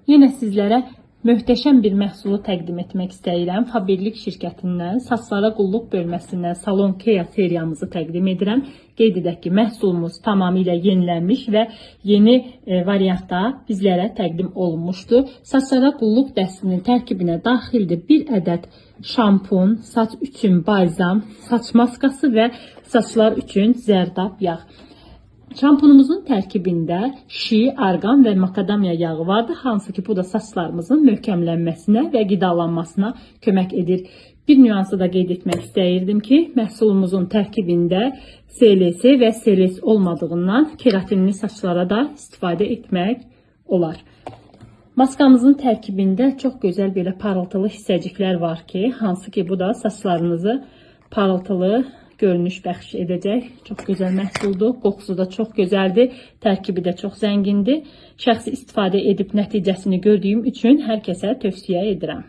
Yenə sizlərə möhtəşəm bir məhsulu təqdim etmək istəyirəm. Fabirlik şirkətindən, saçlara qulluq bölməsindən Salon Kea seriyamızı təqdim edirəm. Qeyd edək ki, məhsulumuz tamamilə yenilənmiş və yeni variantda bizlərə təqdim olunmuşdur. Saçlara qulluq dəstinin tərkibinə daxildir bir ədəd şampun, saç üçün balzam, saç maskası və saçlar üçün zərdab yağ. Şampunumuzun tərkibində şi, arqan və makadamiya yağı vardır, hansı ki bu da saçlarımızın möhkəmlənməsinə və qidalanmasına kömək edir. Bir nüansı da qeyd etmək istəyirdim ki, məhsulumuzun tərkibində SLS və SLS olmadığından keratinli saçlara da istifadə etmək olar. Maskamızın tərkibində çox gözəl belə parıltılı hissəciklər var ki, hansı ki bu da saçlarınızı parıltılı görünüş bəxş edəcək. Çox gözəl məhsuldur. Qoxusu da çox gözəldir. Tərkibi də çox zəngindir. Şəxsi istifadə edib nəticəsini gördüyüm üçün hər kəsə tövsiyə edirəm.